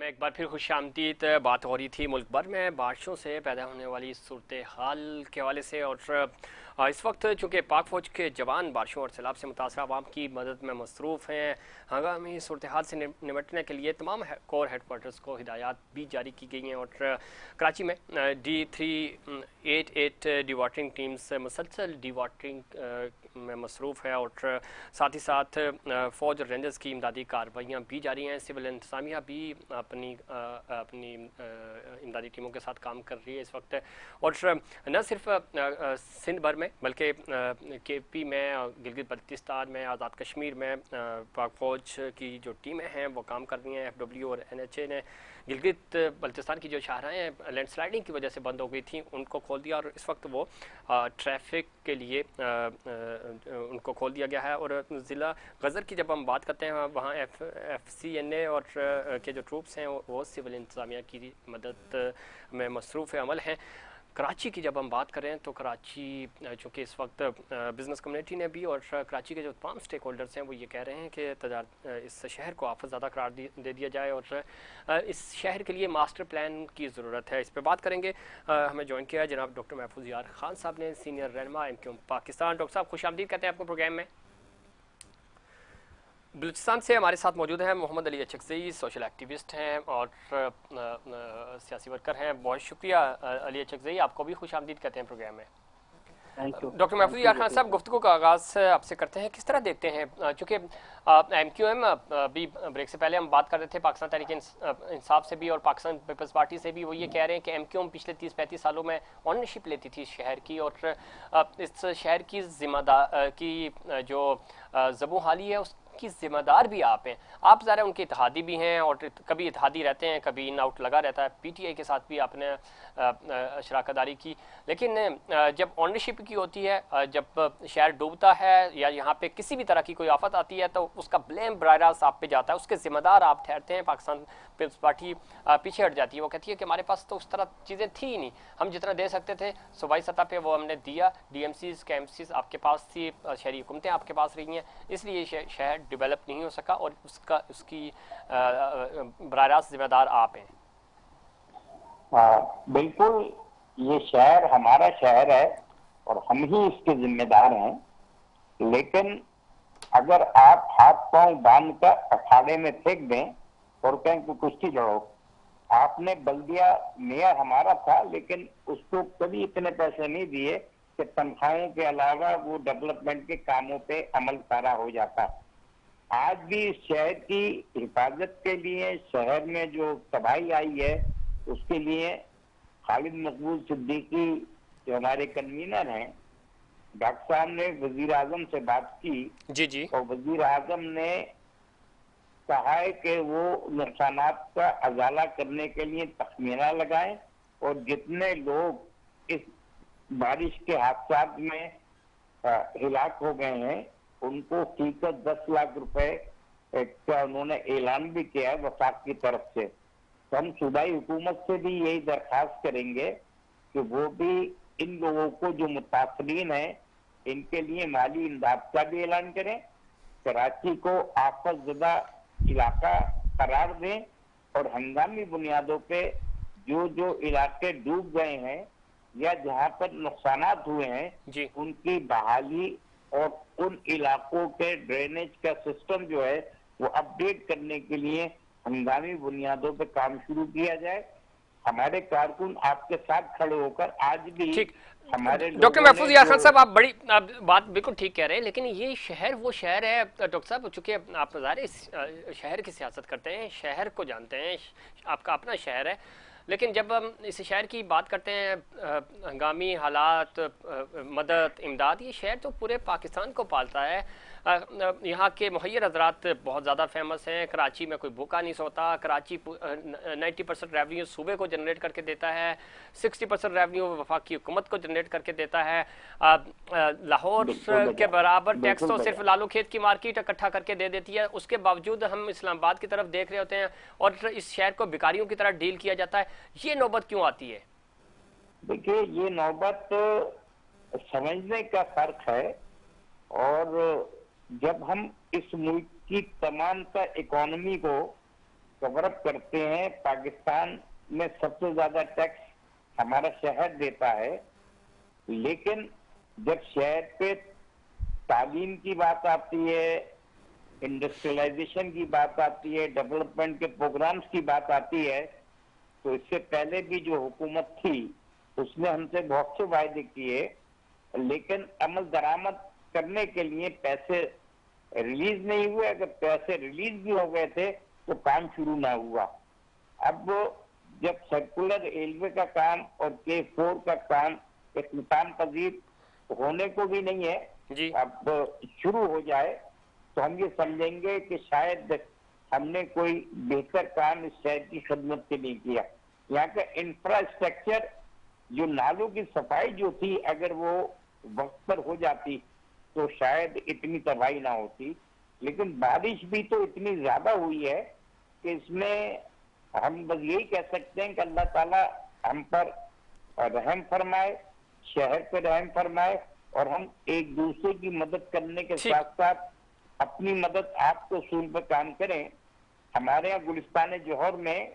में एक बार फिर खुशामदीद। बात हो रही थी मुल्क भर में बारिशों से पैदा होने वाली सूरत हाल के हवाले से, और इस वक्त चूँकि पाक फ़ौज के जवान बारिशों और सैलाब से मुतासर आवाम की मदद में मसरूफ़ हैं। हंगामी सूरत हाल से निपटने के लिए तमाम कोर हेडक्वार्टर्स को हिदायत भी जारी की गई हैं, और कराची में D388 डी वाटरिंग टीम्स मुसलसल डी वाटरिंग में मसरूफ़ है, और साथ ही साथ फ़ौज और रेंजर्स की इमदादी कार्रवाइयाँ भी जारी हैं। सिविल इंतज़ामिया भी अपनी इमदादी टीमों के साथ काम कर रही है इस वक्त, और न सिर्फ सिंध भर में बल्कि KP में, गिलगित बल्तिस्तान में, आज़ाद कश्मीर में पाक फ़ौज की जो टीमें हैं वो काम कर रही हैं। FW और NHA ने गिलगित बल्तिस्तान की जो शाहराहें लैंडस्लाइडिंग की वजह से बंद हो गई थी उनको खोल दिया, और इस वक्त वो ट्रैफिक के लिए उनको खोल दिया गया है। और ज़िला गज़र की जब हम बात करते हैं वहाँ FCNA और के जो ट्रूप्स हैं वो सिविल इंतज़ामिया की मदद में मसरूफ़ अमल हैं। कराची की जब हम बात करें तो कराची चूँकि इस वक्त बिज़नेस कम्युनिटी ने भी और कराची के जो तमाम स्टेक होल्डर्स हैं वो ये कह रहे हैं कि इस शहर को आफत ज़्यादा करार दे दिया जाए, और इस शहर के लिए मास्टर प्लान की ज़रूरत है। इस पर बात करेंगे। हमें ज्वाइन किया जनाब डॉक्टर महफूज यार खान साहब ने, सीनियर रहनुमा MQM पाकिस्तान। डॉक्टर साहब खुशामदीद कहते हैं आपको प्रोग्राम में। बलूचिस्तान से हमारे साथ मौजूद हैं मोहम्मद अली अचकज़ई, सोशल एक्टिविस्ट हैं और सियासी वर्कर हैं। बहुत शुक्रिया अली अचकज़ई, आपको भी खुशामदीद कहते हैं प्रोग्राम में। डॉक्टर महफूज यार खान साहब, गुफ्तगू का आगाज़ आपसे करते हैं। किस तरह देखते हैं, चूँकि MQM भी ब्रेक से पहले हम बात कर रहे थे पाकिस्तान तहरीक इंसाफ से भी और पाकिस्तान पीपल्स पार्टी से भी, वो ये कह रहे हैं कि MQM पिछले 30-35 सालों में ऑनरशिप लेती थी इस शहर की, और इस शहर की जिम्मेदार की जो ज़बू हाली है की जिम्मेदार भी आप हैं। आप ज़रा उनके इत्तेहादी भी हैं और कभी इत्तेहादी रहते हैं, कभी इन आउट लगा रहता है। PTI के साथ भी आपने शराकतदारी की, लेकिन जब ऑनरशिप की होती है, जब शहर डूबता है या यहाँ पे किसी भी तरह की कोई आफत आती है तो उसका ब्लेम बराह रास्त आप पे जाता है, उसके जिम्मेदार आप ठहरते हैं। पाकिस्तान पीपल्स पार्टी पीछे हट जाती है, वो कहती है कि हमारे पास तो उस तरह चीज़ें थी ही नहीं, हम जितना दे सकते थे सूबाई सतह पे वो हमने दिया। DMCs KMCs आपके पास थी, शहरी हुकूमतें आपके पास रही हैं, इसलिए शहर डेवलप नहीं हो सका और उसकी बराह रास्त जिम्मेदार आप हैं। बिल्कुल, ये शहर हमारा शहर है और हम ही इसके जिम्मेदार हैं। लेकिन अगर आप हाथ पांव बांध कर अखाड़े में फेंक दें और कहें कि कुश्ती लड़ो, आपने बल्दिया मेयर हमारा था लेकिन उसको कभी इतने पैसे नहीं दिए कि तनख्वाहों के अलावा वो डेवलपमेंट के कामों पे अमल सारा हो जाता। आज भी शहर की हिफाजत के लिए, शहर में जो तबाही आई है उसके लिए खालिद मकबूल सिद्दीकी जो हमारे कन्वीनर हैं, डॉक्टर साहब ने वजीर आजम से बात की जी। और वजीर आजम ने कहा है कि वो नुकसानात का अजाला करने के लिए तखमीना लगाएं और जितने लोग इस बारिश के हादसा में हिलाक हो गए हैं उनको फीसद 10 लाख रुपए का उन्होंने ऐलान भी किया है वफाक की तरफ से। तो हम सूबाई हुकूमत से भी यही दरखास्त करेंगे कि वो भी इन लोगों को जो मुतासरीन है इनके लिए माली इमदाद का भी ऐलान करें, कराची को आफतज़दा इलाका करार दें और हंगामी बुनियादों पे जो जो इलाके डूब गए हैं या जहां पर नुकसानात हुए हैं उनकी बहाली और उन इलाकों के ड्रेनेज का सिस्टम जो है वो अपडेट करने के लिए हंगामी बुनियादों पे काम शुरू किया जाए। हमारे कारकुन आपके साथ खड़े होकर आज भी हमारे डॉक्टर महफूज यार खान साहब, आप बड़ी बात बिल्कुल ठीक कह रहे हैं, लेकिन ये शहर वो शहर है डॉक्टर साहब, चूंकि आप ज़ाहिर इस शहर की सियासत करते हैं, शहर को जानते हैं, आपका अपना शहर है, लेकिन जब हम इस शहर की बात करते हैं, हंगामी हालात, मदद, इमदाद, ये शहर तो पूरे पाकिस्तान को पालता है। यहाँ के मुहैयर हजरात बहुत ज़्यादा फेमस हैं। कराची में कोई भूखा नहीं सोता। कराची 90% रेवन्यू सूबे को जनरेट करके देता है, 60% रेवन्यू वफाकी हुकूमत को जनरेट करके देता है। लाहौर के बराबर टैक्स तो सिर्फ लालू खेत की मार्केट इकट्ठा करके दे देती है, उसके बावजूद हम इस्लामाबाद की तरफ देख रहे होते हैं और इस शहर को भिखारियों की तरह डील किया जाता है। ये नौबत क्यों आती है? देखिए, ये नौबत समझने का फर्क है, और जब हम इस मुल्क की तमाम इकोनॉमी को कवर अप करते हैं। पाकिस्तान में सबसे ज्यादा टैक्स हमारा शहर देता है, लेकिन जब शहर पे तालीम की बात आती है, इंडस्ट्रियलाइजेशन की बात आती है, डेवलपमेंट के प्रोग्राम्स की बात आती है, तो इससे पहले भी जो हुकूमत थी उसने हमसे बहुत से वायदे किए, लेकिन अमल दरामद करने के लिए पैसे रिलीज नहीं हुए। अगर पैसे रिलीज भी हो गए थे तो काम शुरू ना हुआ। अब जब सर्कुलर रेलवे का काम और K4 का काम इख्तिताम पजीर होने को भी नहीं है, जी अब शुरू हो जाए तो हम ये समझेंगे कि शायद हमने कोई बेहतर काम इस शहर की खिदमत के लिए किया। यहाँ का इंफ्रास्ट्रक्चर, जो नालों की सफाई जो थी, अगर वो वक्त पर हो जाती तो शायद इतनी तबाही ना होती। लेकिन बारिश भी तो इतनी ज्यादा हुई है कि इसमें हम बस यही कह सकते हैं कि अल्लाह ताला हम पर रहम फरमाए, शहर पे रहम फरमाए, और हम एक दूसरे की मदद करने के साथ साथ अपनी मदद आपको उसूल पर काम करें। हमारे यहाँ गुलिस्तान जौहर में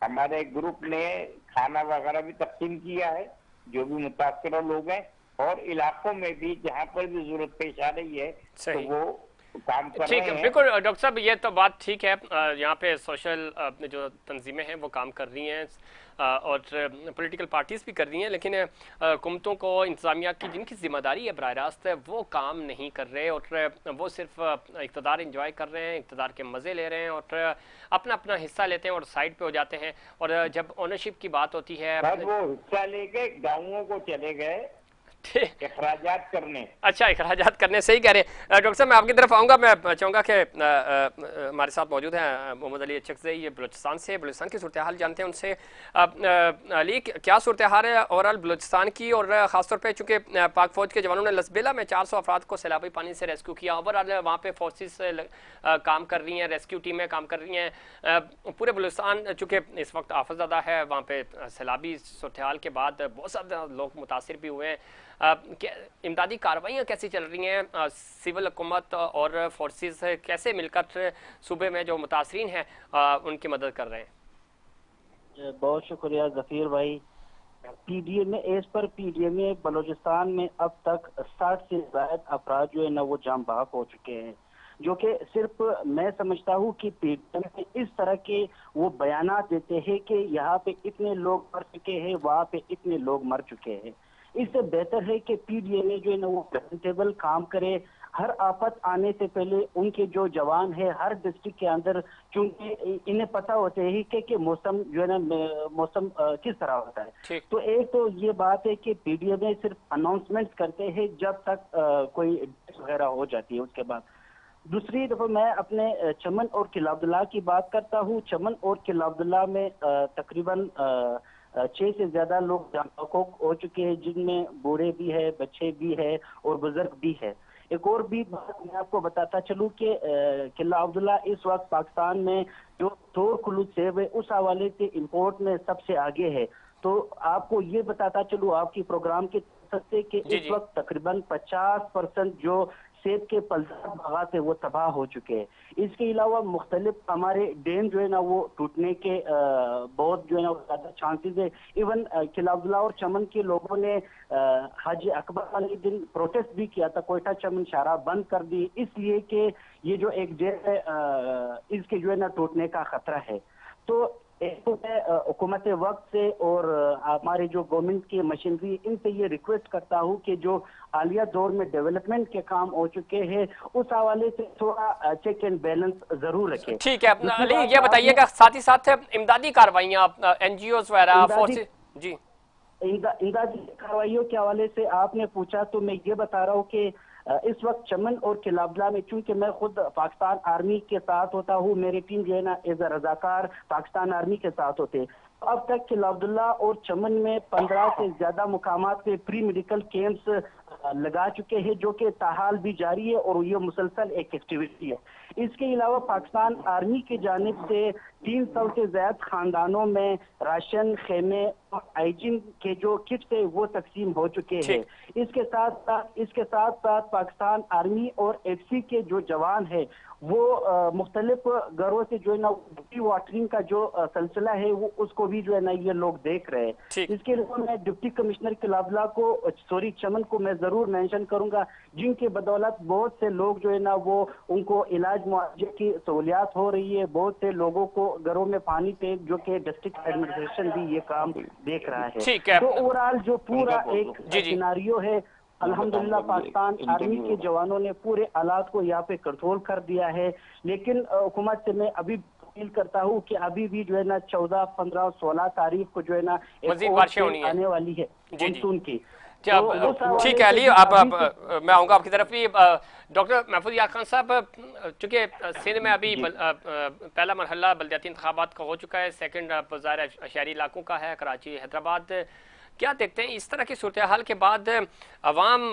हमारे ग्रुप ने खाना वगैरह भी तकसीम किया है, जो भी मुतासर लोग हैं, और इलाकों में भी जहाँ पर भी जरूरत पेश आ रही है तो वो काम कर रहे हैं। बिल्कुल डॉक्टर साहब, ये तो बात ठीक है। यहाँ पे सोशल जो तंजीमें हैं वो काम कर रही हैं और पॉलिटिकल पार्टीज भी कर रही हैं, लेकिन हुकूमतों को, इंतजामिया की जिनकी जिम्मेदारी है बराह रास्त, वो काम नहीं कर रहे और वो सिर्फ इक़्तिदार इंजॉय कर रहे हैं, इक़्तिदार के मज़े ले रहे हैं और अपना अपना हिस्सा लेते हैं और साइड पे हो जाते हैं। और जब ओनरशिप की बात होती है, वो हिस्सा लेके गाँवों को चले गए इखराजात करने। अच्छा, इखराजात करने, सही कह रहे हैं डॉक्टर साहब। मैं आपकी तरफ आऊँगा। मैं चाहूँगा कि हमारे साथ मौजूद हैं मोहम्मद अली अचकज़ई, ये बलूचिस्तान से, बलूचिस्तान की सूरत हाल जानते हैं उनसे। अली, क्या सूरत हाल है ओवरऑल बलूचिस्तान की, और ख़ासतौर पर चूँकि पाक फ़ौज के जवानों ने लसबेला में 400 अफराद को सैलाबी पानी से रेस्क्यू किया, ओवरऑल वहाँ पर फोर्सेस काम कर रही हैं, रेस्क्यू टीमें काम कर रही हैं। पूरे बलूचिस्तान चूँकि इस वक्त आफत ज़्यादा है, वहाँ पर सैलाबी सूरत हाल के बाद बहुत ज़्यादा लोग मुतासिर भी हुए हैं। इमदादी कार्रवाइयाँ कैसी चल रही हैं? सिविल हुकूमत और फोर्सेस कैसे मिलकर सूबे में जो मुतासरीन हैं उनकी मदद कर रहे हैं? बहुत शुक्रिया ज़फ़ीर भाई। पीडीएमए बलूचिस्तान में अब तक 60 से ज़ायद अफराद जो है ना वो जाम बहक हो चुके हैं, जो कि सिर्फ मैं समझता हूँ कि पीडीएमए इस तरह के वो बयानात देते हैं कि यहाँ पे इतने लोग मर चुके हैं, वहाँ पे इतने लोग मर चुके हैं। इससे बेहतर है कि पीडीएमए जो है ना वो प्रेजेंटेबल काम करे। हर आफत आने से पहले उनके जो जवान है हर डिस्ट्रिक्ट के अंदर, क्योंकि इन्हें पता होते है कि मौसम जो है ना मौसम किस तरह होता है, तो एक तो ये बात है कि पीडीएमए सिर्फ अनाउंसमेंट करते हैं जब तक कोई वगैरह हो जाती है। उसके बाद दूसरी दफा मैं अपने चमन और किला अब्दुल्ला की बात करता हूँ। चमन और किला अब्दुल्ला में तकरीबन 6 से ज्यादा लोग जाम हो चुके हैं, जिनमें बूढ़े भी है, बच्चे भी है और बुजुर्ग भी है। एक और भी बात मैं आपको बताता चलूं कि किला अब्दुल्ला इस वक्त पाकिस्तान में जो तोड़ कुलूद सेब है उस हवाले से इंपोर्ट में सबसे आगे है। तो आपको ये बताता चलूं आपकी प्रोग्राम के सकते कि इस वक्त तकरीबन 50% जो सेब के पलदार बागात है वो तबाह हो चुके हैं। इसके अलावा मुख्तलिफ हमारे डैम जो है ना वो टूटने के बहुत जो है ना ज्यादा चांसेस है। इवन किला अब्दुल्ला और चमन के लोगों ने हाजी अकबर वाले दिन प्रोटेस्ट भी किया था, कोयटा चमन शाहराह बंद कर दी, इसलिए कि ये जो एक डैम है इसके जो है ना टूटने का खतरा है। तो एक तो मैं हुकूमत वक्त से और हमारे जो गवर्नमेंट की मशीनरी, इनसे ये रिक्वेस्ट करता हूँ कि जो हालिया दौर में डेवलपमेंट के काम हो चुके हैं उस हवाले से थोड़ा चेक एंड बैलेंस जरूर रखें। ठीक है अली, ये बताइएगा साथ ही साथ इमदादी कार्रवाइयाँ NGOs वगैरह फोर्सेस जी इमदादी कार्रवाइयों के हवाले से आपने पूछा, तो मैं ये बता रहा हूँ कि इस वक्त चमन और किला अब्दुल्ला में, चूंकि मैं खुद पाकिस्तान आर्मी के साथ होता हूँ, मेरी टीम जो है ना एज अ रजाकार पाकिस्तान आर्मी के साथ होते, अब तक किला अब्दुल्ला और चमन में 15 से ज्यादा मुकामात पे प्री मेडिकल कैंप्स लगा चुके हैं, जो कि ताहाल भी जारी है और ये मुसलसल एक एक्टिविटी है। इसके अलावा पाकिस्तान आर्मी की जानिब से 300 से ज्यादा खानदानों में राशन, खेमे और हाइजीन के जो किट्स है वो तकसीम हो चुके हैं। इसके साथ साथ पाकिस्तान आर्मी और एफसी के जो जवान है वो मुख्तलिफ घरों से जो है ना वाटरिंग का जो सिलसिला है वो उसको भी जो है ना ये लोग देख रहे हैं। इसके लिए मैं डिप्टी कमिश्नर किलाबला को चमन को मैं जरूर मेंशन करूंगा, जिनके बदौलत बहुत से लोग जो है ना वो उनको इलाज मुआवजे की सहूलियात हो रही है। बहुत से लोगों को घरों में पानी पे जो कि डिस्ट्रिक्ट एडमिनिस्ट्रेशन भी ये काम देख रहा है। तो ओवरऑल जो पूरा एक सिनारियो है, अल्हम्दुलिल्लाह पाकिस्तान आर्मी के जवानों ने पूरे हालात को यहाँ पे कंट्रोल कर दिया है। लेकिन हुकूमत से मैं अभी अपील करता हूँ कि अभी भी जो है ना 14, 15, 16 तारीख को जो है ना एक आने वाली है मानसून की। ठीक है अली, अब मैं आऊँगा आपकी तरफ भी। डॉक्टर महफूज यार खान साहब, चूँकि सिंध में अभी पहला मरहला बल्दियाती इंतखाबात का हो चुका है, सेकंड ज़ाहिर शहरी इलाकों का है, कराची, हैदराबाद, क्या देखते हैं इस तरह की सूरत हाल के बाद अवाम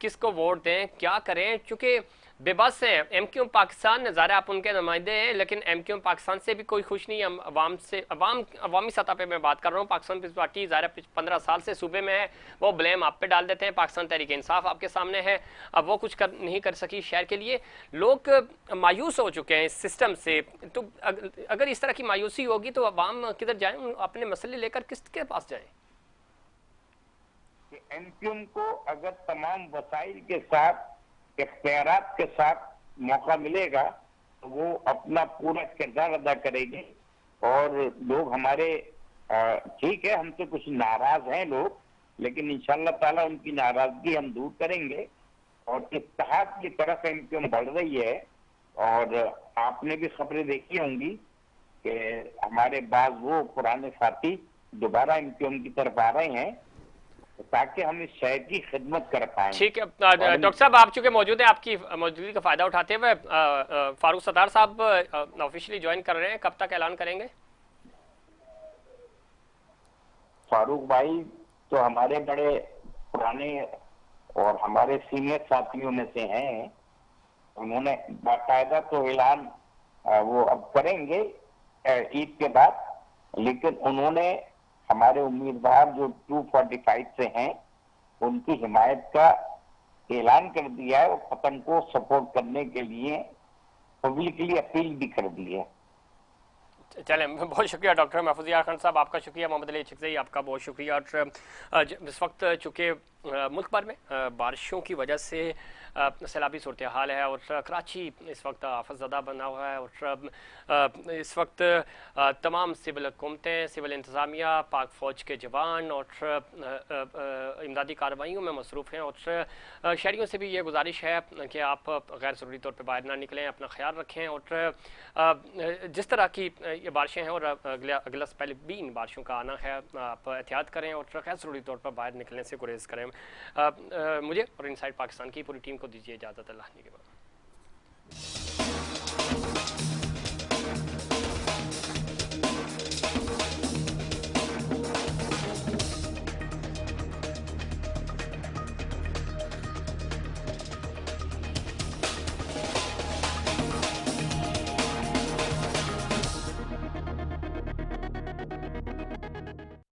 किसको वोट दें, क्या करें? चूँकि बेबस हैं, एमक्यूएम पाकिस्तान, ज़ाहिर आप उनके नुमाइंदे हैं, लेकिन एमक्यूएम पाकिस्तान से भी कोई खुश नहीं है। अवाम से, अवामी सतह पे मैं बात कर रहा हूँ। पाकिस्तान पीपल्स पार्टी ज़ाहिर 15 साल से सूबे में है, वो ब्लेम आप पे डाल देते हैं। पाकिस्तान तहरीक इंसाफ आपके सामने है, अब वो कुछ नहीं कर सकी शहर के लिए। लोग मायूस हो चुके हैं इस सिस्टम से। तो अगर इस तरह की मायूसी होगी तो अवाम किधर जाए, अपने मसले लेकर किसके पास जाए? एमक्यूएम को अगर तमाम वसाइल के साथ, इख्तियारात के साथ मौका मिलेगा तो वो अपना पूरा किरदार अदा करेगी। और लोग हमारे ठीक है, हमसे कुछ नाराज हैं लोग, लेकिन इंशाअल्लाह ताला उनकी नाराजगी हम दूर करेंगे। और इत्तेहाद की तरफ एमक्यूएम बढ़ रही है। और आपने भी खबरें देखी होंगी कि हमारे बाज वो पुराने साथी दोबारा एमक्यूएम की तरफ आ रहे हैं ताकि हम इस शहर की खिदमत कर पाए। ठीक है डॉक्टर साहब, आप चूंकि मौजूद हैं, आपकी मौजूदगी का फायदा उठाते हुए फारूक सत्तार साहब ऑफिशियली ज्वाइन कर रहे हैं, कब तक ऐलान करेंगे? फारूक भाई तो हमारे बड़े पुराने और हमारे सीनियर साथियों में से हैं। उन्होंने बाकायदा तो ऐलान वो अब करेंगे ईद के बाद, लेकिन उन्होंने हमारे उम्मीदवार जो 245 से हैं उनकी हिमायत का ऐलान कर दिया है। वो पतन को सपोर्ट करने के लिए पब्लिकली अपील भी कर दी है। चले, बहुत शुक्रिया डॉक्टर महफूज यार खान साहब, आपका शुक्रिया। मोहम्मद अली चकज़ई, आपका बहुत शुक्रिया। और इस वक्त चूँकि मुल्क भर में बारिशों की वजह से सैलाबी सूरत हाल है और कराची इस वक्त आफतज़दा बना हुआ है। और इस वक्त तमाम सिविल हुकूमतें, सिविल इंतज़ामिया, पाक फ़ौज के जवान और इमदादी कार्रवाइयों में मसरूफ़ हैं। और शहरियों से भी ये गुजारिश है कि आप गैर ज़रूरी तौर पर बाहर ना निकलें, अपना ख्याल रखें। और जिस तरह की ये बारिशें हैं और अगला स्पेल भी इन बारिशों का आना है, आप एहतियात करें और गैर ज़रूरी तौर पर बाहर निकलने से गुरेज करें। मुझे और इनसाइड पाकिस्तान की पूरी टीम को दीजिए इजाज़त। अल्लाह के बाद।